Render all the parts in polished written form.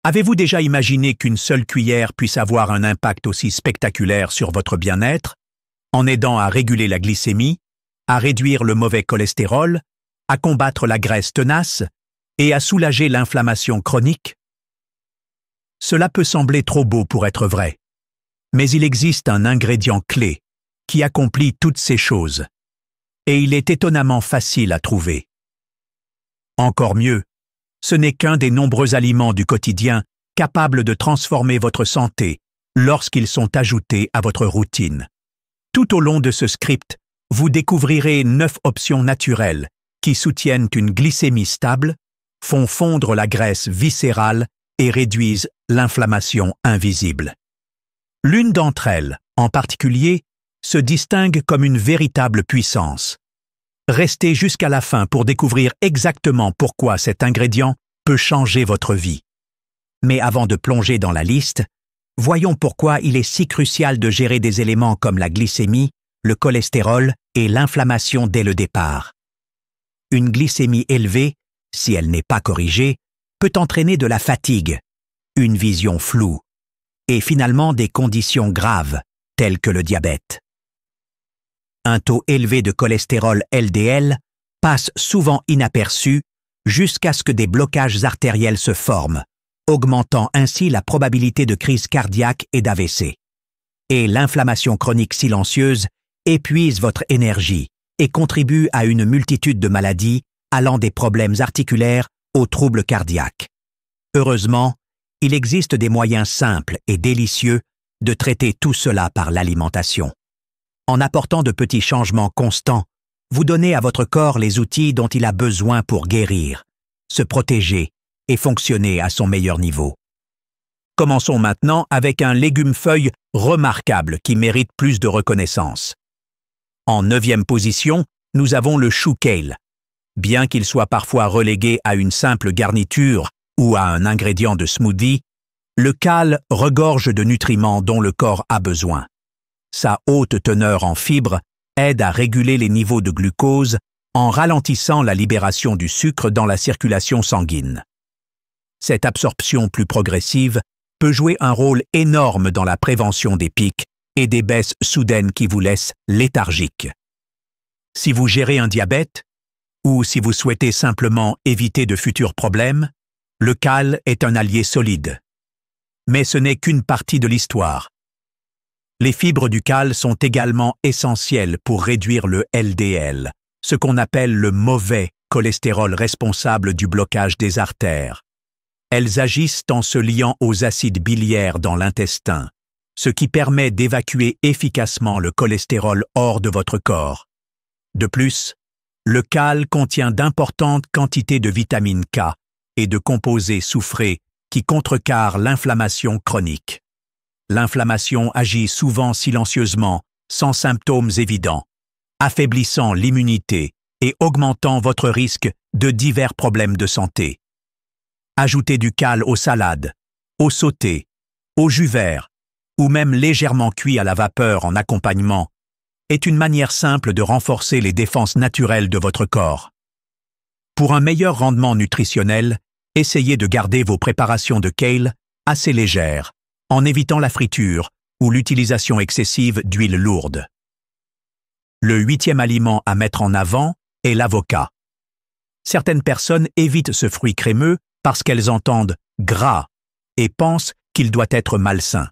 Avez-vous déjà imaginé qu'une seule cuillère puisse avoir un impact aussi spectaculaire sur votre bien-être, en aidant à réguler la glycémie, à réduire le mauvais cholestérol, à combattre la graisse tenace et à soulager l'inflammation chronique? Cela peut sembler trop beau pour être vrai, mais il existe un ingrédient clé qui accomplit toutes ces choses, et il est étonnamment facile à trouver. Encore mieux, ce n'est qu'un des nombreux aliments du quotidien capables de transformer votre santé lorsqu'ils sont ajoutés à votre routine. Tout au long de ce script, vous découvrirez 9 options naturelles qui soutiennent une glycémie stable, font fondre la graisse viscérale et réduisent l'inflammation invisible. L'une d'entre elles, en particulier, se distingue comme une véritable puissance. Restez jusqu'à la fin pour découvrir exactement pourquoi cet ingrédient peut changer votre vie. Mais avant de plonger dans la liste, voyons pourquoi il est si crucial de gérer des éléments comme la glycémie, le cholestérol et l'inflammation dès le départ. Une glycémie élevée, si elle n'est pas corrigée, peut entraîner de la fatigue, une vision floue et finalement des conditions graves telles que le diabète. Un taux élevé de cholestérol LDL passe souvent inaperçu jusqu'à ce que des blocages artériels se forment, augmentant ainsi la probabilité de crise cardiaque et d'AVC. Et l'inflammation chronique silencieuse épuise votre énergie et contribue à une multitude de maladies allant des problèmes articulaires aux troubles cardiaques. Heureusement, il existe des moyens simples et délicieux de traiter tout cela par l'alimentation. En apportant de petits changements constants, vous donnez à votre corps les outils dont il a besoin pour guérir, se protéger et fonctionner à son meilleur niveau. Commençons maintenant avec un légume-feuille remarquable qui mérite plus de reconnaissance. En 9e position, nous avons le chou kale. Bien qu'il soit parfois relégué à une simple garniture ou à un ingrédient de smoothie, le kale regorge de nutriments dont le corps a besoin. Sa haute teneur en fibres aide à réguler les niveaux de glucose en ralentissant la libération du sucre dans la circulation sanguine. Cette absorption plus progressive peut jouer un rôle énorme dans la prévention des pics et des baisses soudaines qui vous laissent léthargique. Si vous gérez un diabète, ou si vous souhaitez simplement éviter de futurs problèmes, le kale est un allié solide. Mais ce n'est qu'une partie de l'histoire. Les fibres du kale sont également essentielles pour réduire le LDL, ce qu'on appelle le mauvais cholestérol responsable du blocage des artères. Elles agissent en se liant aux acides biliaires dans l'intestin, ce qui permet d'évacuer efficacement le cholestérol hors de votre corps. De plus, le kale contient d'importantes quantités de vitamine K et de composés soufrés qui contrecarrent l'inflammation chronique. L'inflammation agit souvent silencieusement, sans symptômes évidents, affaiblissant l'immunité et augmentant votre risque de divers problèmes de santé. Ajoutez du kale aux salades, aux sautés, aux jus verts, ou même légèrement cuit à la vapeur en accompagnement, est une manière simple de renforcer les défenses naturelles de votre corps. Pour un meilleur rendement nutritionnel, essayez de garder vos préparations de kale assez légères, en évitant la friture ou l'utilisation excessive d'huile lourde. Le 8e aliment à mettre en avant est l'avocat. Certaines personnes évitent ce fruit crémeux parce qu'elles entendent « gras » et pensent qu'il doit être malsain.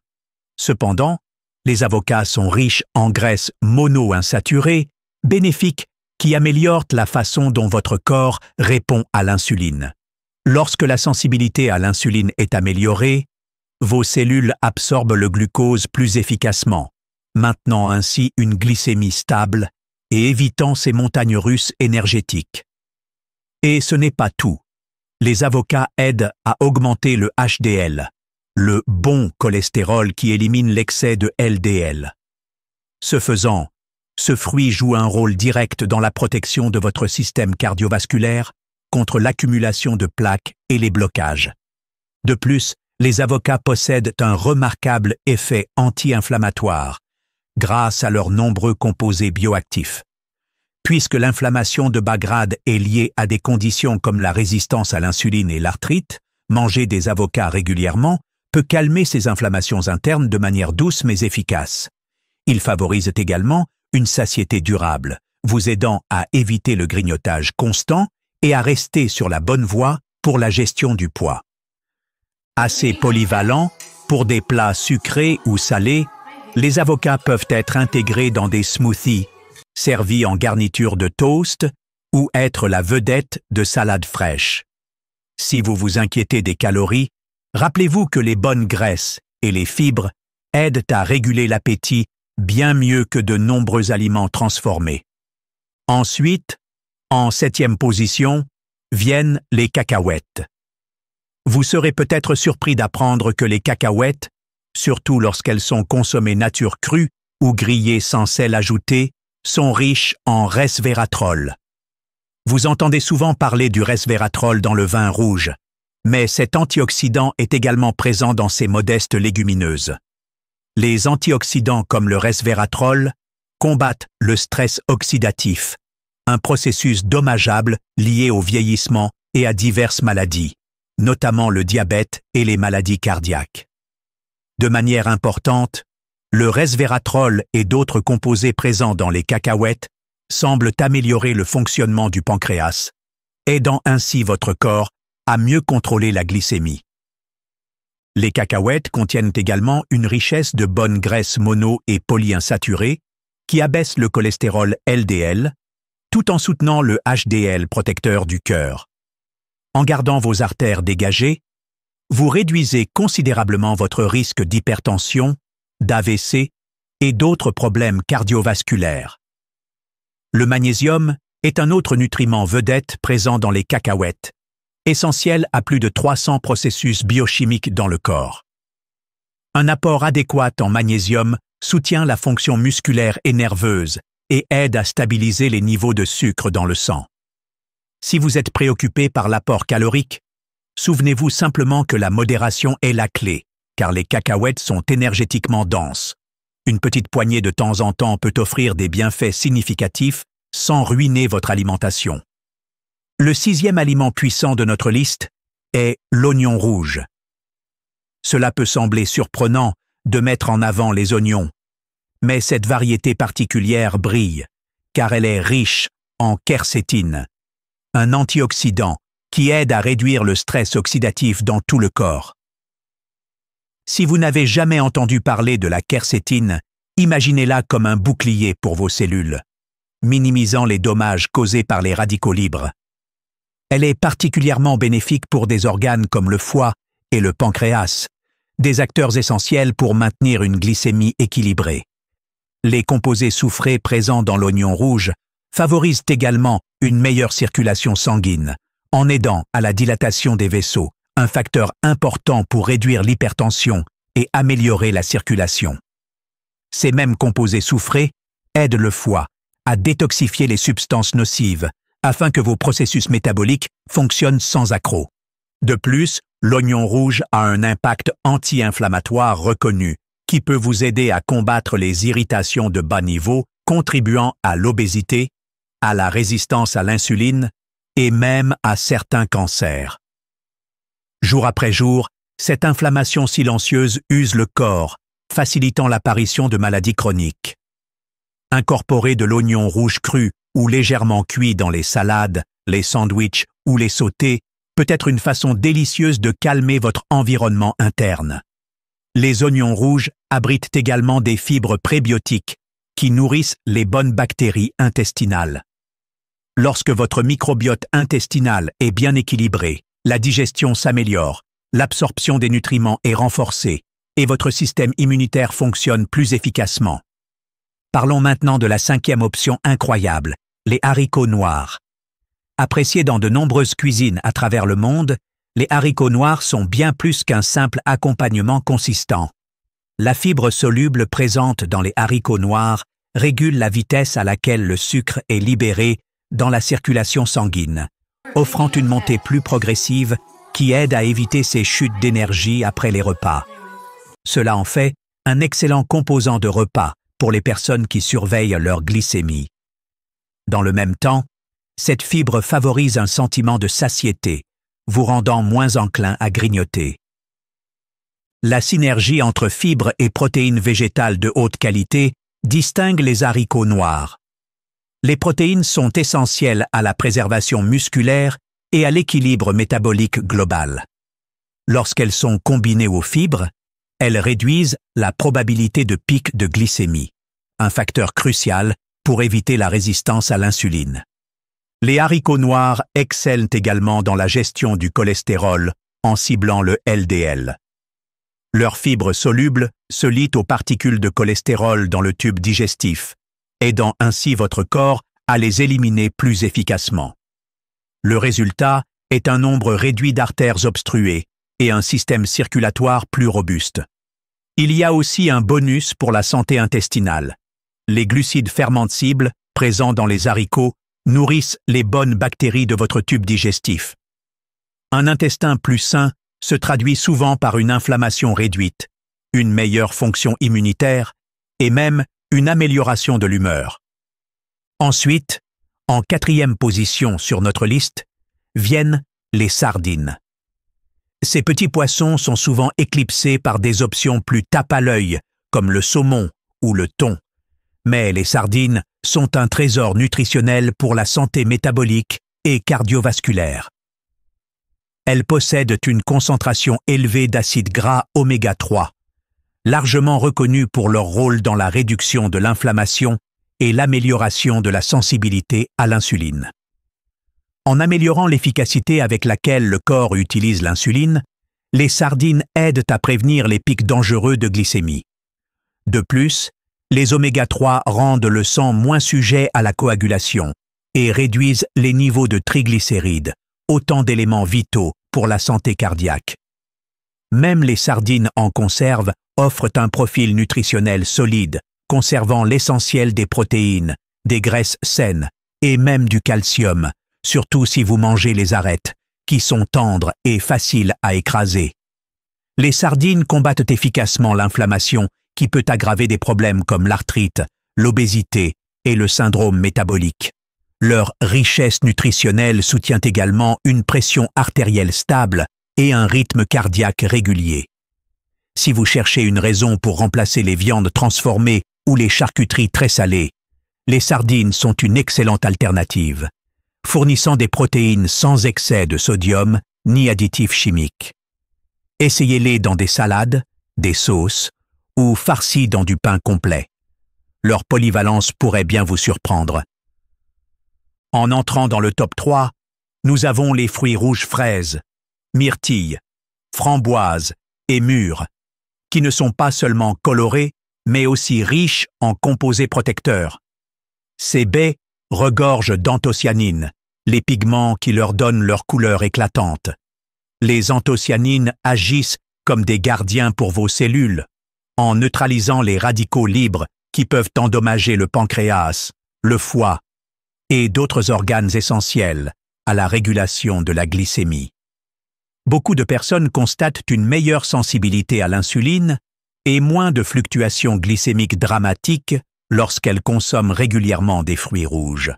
Cependant, les avocats sont riches en graisses monoinsaturées, bénéfiques, qui améliorent la façon dont votre corps répond à l'insuline. Lorsque la sensibilité à l'insuline est améliorée, vos cellules absorbent le glucose plus efficacement, maintenant ainsi une glycémie stable et évitant ces montagnes russes énergétiques. Et ce n'est pas tout. Les avocats aident à augmenter le HDL, le bon cholestérol qui élimine l'excès de LDL. Ce faisant, ce fruit joue un rôle direct dans la protection de votre système cardiovasculaire contre l'accumulation de plaques et les blocages. De plus, les avocats possèdent un remarquable effet anti-inflammatoire grâce à leurs nombreux composés bioactifs. Puisque l'inflammation de bas grade est liée à des conditions comme la résistance à l'insuline et l'arthrite, Manger des avocats régulièrement peut calmer ces inflammations internes de manière douce mais efficace. Ils favorisent également une satiété durable, vous aidant à éviter le grignotage constant et à rester sur la bonne voie pour la gestion du poids. Assez polyvalents, pour des plats sucrés ou salés, les avocats peuvent être intégrés dans des smoothies, servis en garniture de toast ou être la vedette de salades fraîches. Si vous vous inquiétez des calories, rappelez-vous que les bonnes graisses et les fibres aident à réguler l'appétit bien mieux que de nombreux aliments transformés. Ensuite, en 7e position, viennent les cacahuètes. Vous serez peut-être surpris d'apprendre que les cacahuètes, surtout lorsqu'elles sont consommées nature crue ou grillées sans sel ajouté, sont riches en resveratrol. Vous entendez souvent parler du resveratrol dans le vin rouge, mais cet antioxydant est également présent dans ces modestes légumineuses. Les antioxydants comme le resveratrol combattent le stress oxydatif, un processus dommageable lié au vieillissement et à diverses maladies, notamment le diabète et les maladies cardiaques. De manière importante, le resveratrol et d'autres composés présents dans les cacahuètes semblent améliorer le fonctionnement du pancréas, aidant ainsi votre corps à mieux contrôler la glycémie. Les cacahuètes contiennent également une richesse de bonnes graisses mono- et polyinsaturées qui abaissent le cholestérol LDL, tout en soutenant le HDL protecteur du cœur. En gardant vos artères dégagées, vous réduisez considérablement votre risque d'hypertension, d'AVC et d'autres problèmes cardiovasculaires. Le magnésium est un autre nutriment vedette présent dans les cacahuètes, essentiel à plus de 300 processus biochimiques dans le corps. Un apport adéquat en magnésium soutient la fonction musculaire et nerveuse et aide à stabiliser les niveaux de sucre dans le sang. Si vous êtes préoccupé par l'apport calorique, souvenez-vous simplement que la modération est la clé, car les cacahuètes sont énergétiquement denses. Une petite poignée de temps en temps peut offrir des bienfaits significatifs sans ruiner votre alimentation. Le 6e aliment puissant de notre liste est l'oignon rouge. Cela peut sembler surprenant de mettre en avant les oignons, mais cette variété particulière brille, car elle est riche en quercétine, un antioxydant qui aide à réduire le stress oxydatif dans tout le corps. Si vous n'avez jamais entendu parler de la quercétine, imaginez-la comme un bouclier pour vos cellules, minimisant les dommages causés par les radicaux libres. Elle est particulièrement bénéfique pour des organes comme le foie et le pancréas, des acteurs essentiels pour maintenir une glycémie équilibrée. Les composés soufrés présents dans l'oignon rouge favorisent également une meilleure circulation sanguine, en aidant à la dilatation des vaisseaux, un facteur important pour réduire l'hypertension et améliorer la circulation. Ces mêmes composés soufrés aident le foie à détoxifier les substances nocives afin que vos processus métaboliques fonctionnent sans accroc. De plus, l'oignon rouge a un impact anti-inflammatoire reconnu qui peut vous aider à combattre les irritations de bas niveau contribuant à l'obésité, à la résistance à l'insuline et même à certains cancers. Jour après jour, cette inflammation silencieuse use le corps, facilitant l'apparition de maladies chroniques. Incorporer de l'oignon rouge cru ou légèrement cuit dans les salades, les sandwichs ou les sautés peut être une façon délicieuse de calmer votre environnement interne. Les oignons rouges abritent également des fibres prébiotiques qui nourrissent les bonnes bactéries intestinales. Lorsque votre microbiote intestinal est bien équilibré, la digestion s'améliore, l'absorption des nutriments est renforcée et votre système immunitaire fonctionne plus efficacement. Parlons maintenant de la 5e option incroyable, les haricots noirs. Appréciés dans de nombreuses cuisines à travers le monde, les haricots noirs sont bien plus qu'un simple accompagnement consistant. La fibre soluble présente dans les haricots noirs régule la vitesse à laquelle le sucre est libéré dans la circulation sanguine, offrant une montée plus progressive qui aide à éviter ces chutes d'énergie après les repas. Cela en fait un excellent composant de repas pour les personnes qui surveillent leur glycémie. Dans le même temps, cette fibre favorise un sentiment de satiété, vous rendant moins enclin à grignoter. La synergie entre fibres et protéines végétales de haute qualité distingue les haricots noirs. Les protéines sont essentielles à la préservation musculaire et à l'équilibre métabolique global. Lorsqu'elles sont combinées aux fibres, elles réduisent la probabilité de pic de glycémie, un facteur crucial pour éviter la résistance à l'insuline. Les haricots noirs excellent également dans la gestion du cholestérol en ciblant le LDL. Leurs fibres solubles se lient aux particules de cholestérol dans le tube digestif, aidant ainsi votre corps à les éliminer plus efficacement. Le résultat est un nombre réduit d'artères obstruées et un système circulatoire plus robuste. Il y a aussi un bonus pour la santé intestinale. Les glucides fermentibles, présents dans les haricots, nourrissent les bonnes bactéries de votre tube digestif. Un intestin plus sain se traduit souvent par une inflammation réduite, une meilleure fonction immunitaire et même une amélioration de l'humeur. Ensuite, en 4e position sur notre liste, viennent les sardines. Ces petits poissons sont souvent éclipsés par des options plus tape à l'œil, comme le saumon ou le thon. Mais les sardines sont un trésor nutritionnel pour la santé métabolique et cardiovasculaire. Elles possèdent une concentration élevée d'acides gras oméga 3, largement reconnus pour leur rôle dans la réduction de l'inflammation et l'amélioration de la sensibilité à l'insuline. En améliorant l'efficacité avec laquelle le corps utilise l'insuline, les sardines aident à prévenir les pics dangereux de glycémie. De plus, les oméga 3 rendent le sang moins sujet à la coagulation et réduisent les niveaux de triglycérides, autant d'éléments vitaux pour la santé cardiaque. Même les sardines en conserve offrent un profil nutritionnel solide, conservant l'essentiel des protéines, des graisses saines et même du calcium, surtout si vous mangez les arêtes, qui sont tendres et faciles à écraser. Les sardines combattent efficacement l'inflammation qui peut aggraver des problèmes comme l'arthrite, l'obésité et le syndrome métabolique. Leur richesse nutritionnelle soutient également une pression artérielle stable et un rythme cardiaque régulier. Si vous cherchez une raison pour remplacer les viandes transformées ou les charcuteries très salées, les sardines sont une excellente alternative, fournissant des protéines sans excès de sodium ni additifs chimiques. Essayez-les dans des salades, des sauces ou farcis dans du pain complet. Leur polyvalence pourrait bien vous surprendre. En entrant dans le top 3, nous avons les fruits rouges fraises, myrtilles, framboises et mûres, qui ne sont pas seulement colorés, mais aussi riches en composés protecteurs. Ces baies regorgent d'anthocyanines, les pigments qui leur donnent leur couleur éclatante. Les anthocyanines agissent comme des gardiens pour vos cellules, en neutralisant les radicaux libres qui peuvent endommager le pancréas, le foie et d'autres organes essentiels à la régulation de la glycémie. Beaucoup de personnes constatent une meilleure sensibilité à l'insuline et moins de fluctuations glycémiques dramatiques lorsqu'elles consomment régulièrement des fruits rouges.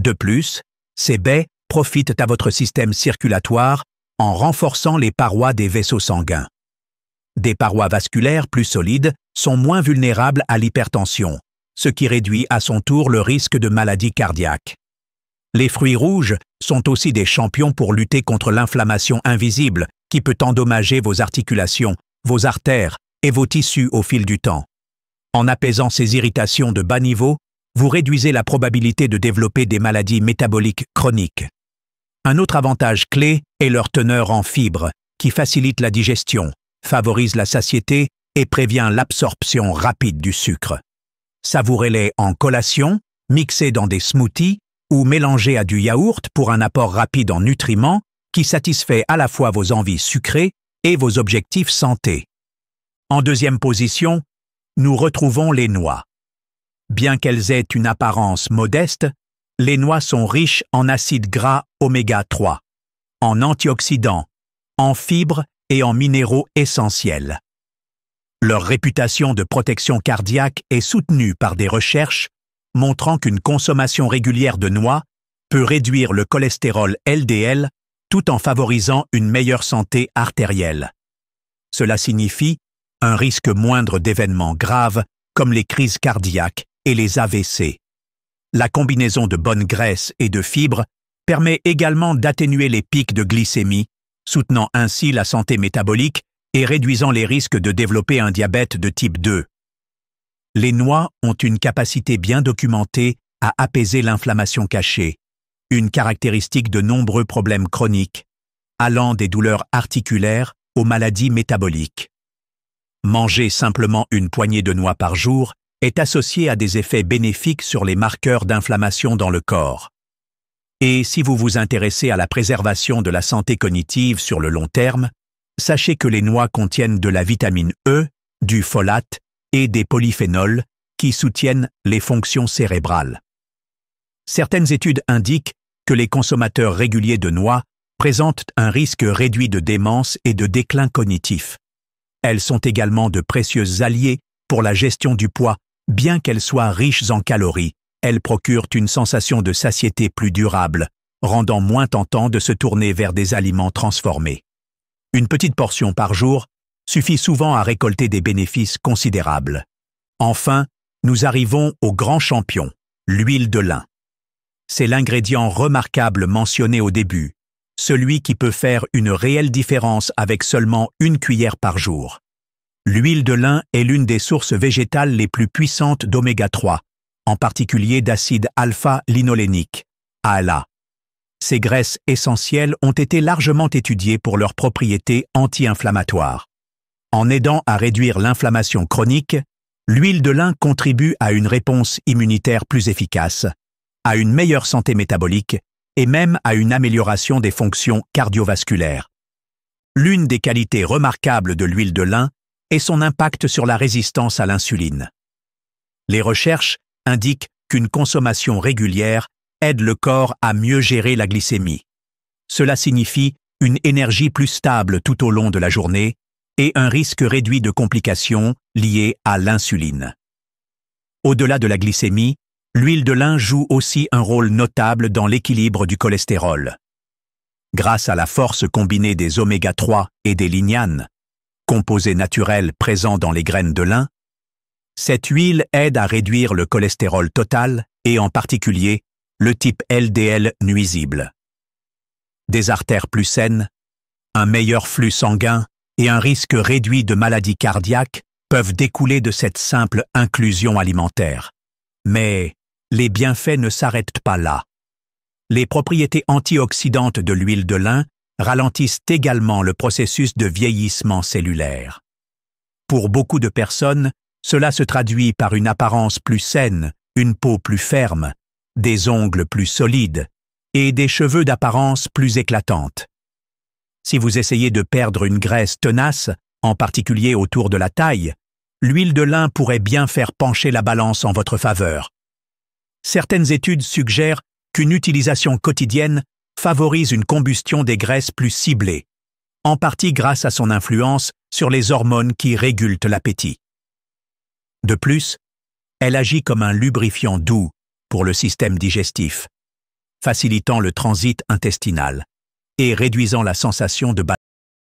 De plus, ces baies profitent à votre système circulatoire en renforçant les parois des vaisseaux sanguins. Des parois vasculaires plus solides sont moins vulnérables à l'hypertension, ce qui réduit à son tour le risque de maladies cardiaques. Les fruits rouges sont aussi des champions pour lutter contre l'inflammation invisible qui peut endommager vos articulations, vos artères et vos tissus au fil du temps. En apaisant ces irritations de bas niveau, vous réduisez la probabilité de développer des maladies métaboliques chroniques. Un autre avantage clé est leur teneur en fibres, qui facilite la digestion, favorise la satiété et prévient l'absorption rapide du sucre. Savourez-les en collation, mixés dans des smoothies ou mélangés à du yaourt pour un apport rapide en nutriments qui satisfait à la fois vos envies sucrées et vos objectifs santé. En 2e position, nous retrouvons les noix. Bien qu'elles aient une apparence modeste, les noix sont riches en acides gras oméga 3, en antioxydants, en fibres et en minéraux essentiels. Leur réputation de protection cardiaque est soutenue par des recherches montrant qu'une consommation régulière de noix peut réduire le cholestérol LDL tout en favorisant une meilleure santé artérielle. Cela signifie un risque moindre d'événements graves comme les crises cardiaques et les AVC. La combinaison de bonnes graisses et de fibres permet également d'atténuer les pics de glycémie, soutenant ainsi la santé métabolique et réduisant les risques de développer un diabète de type 2. Les noix ont une capacité bien documentée à apaiser l'inflammation cachée, une caractéristique de nombreux problèmes chroniques, allant des douleurs articulaires aux maladies métaboliques. Manger simplement une poignée de noix par jour est associé à des effets bénéfiques sur les marqueurs d'inflammation dans le corps. Et si vous vous intéressez à la préservation de la santé cognitive sur le long terme, sachez que les noix contiennent de la vitamine E, du folate et des polyphénols qui soutiennent les fonctions cérébrales. Certaines études indiquent que les consommateurs réguliers de noix présentent un risque réduit de démence et de déclin cognitif. Elles sont également de précieux alliés pour la gestion du poids, bien qu'elles soient riches en calories. Elles procurent une sensation de satiété plus durable, rendant moins tentant de se tourner vers des aliments transformés. Une petite portion par jour suffit souvent à récolter des bénéfices considérables. Enfin, nous arrivons au grand champion, l'huile de lin. C'est l'ingrédient remarquable mentionné au début, celui qui peut faire une réelle différence avec seulement une cuillère par jour. L'huile de lin est l'une des sources végétales les plus puissantes d'oméga 3, en particulier d'acide alpha-linolénique, ALA. Ces graisses essentielles ont été largement étudiées pour leurs propriétés anti-inflammatoires. En aidant à réduire l'inflammation chronique, l'huile de lin contribue à une réponse immunitaire plus efficace, à une meilleure santé métabolique et même à une amélioration des fonctions cardiovasculaires. L'une des qualités remarquables de l'huile de lin est son impact sur la résistance à l'insuline. Les recherches indiquent qu'une consommation régulière aide le corps à mieux gérer la glycémie. Cela signifie une énergie plus stable tout au long de la journée et un risque réduit de complications liées à l'insuline. Au-delà de la glycémie, l'huile de lin joue aussi un rôle notable dans l'équilibre du cholestérol. Grâce à la force combinée des oméga 3 et des lignanes, composés naturels présents dans les graines de lin, cette huile aide à réduire le cholestérol total et en particulier le type LDL nuisible. Des artères plus saines, un meilleur flux sanguin et un risque réduit de maladies cardiaques peuvent découler de cette simple inclusion alimentaire. Mais les bienfaits ne s'arrêtent pas là. Les propriétés antioxydantes de l'huile de lin ralentissent également le processus de vieillissement cellulaire. Pour beaucoup de personnes, cela se traduit par une apparence plus saine, une peau plus ferme, des ongles plus solides et des cheveux d'apparence plus éclatante. Si vous essayez de perdre une graisse tenace, en particulier autour de la taille, l'huile de lin pourrait bien faire pencher la balance en votre faveur. Certaines études suggèrent qu'une utilisation quotidienne favorise une combustion des graisses plus ciblée, en partie grâce à son influence sur les hormones qui régulent l'appétit. De plus, elle agit comme un lubrifiant doux pour le système digestif, facilitant le transit intestinal et réduisant la sensation de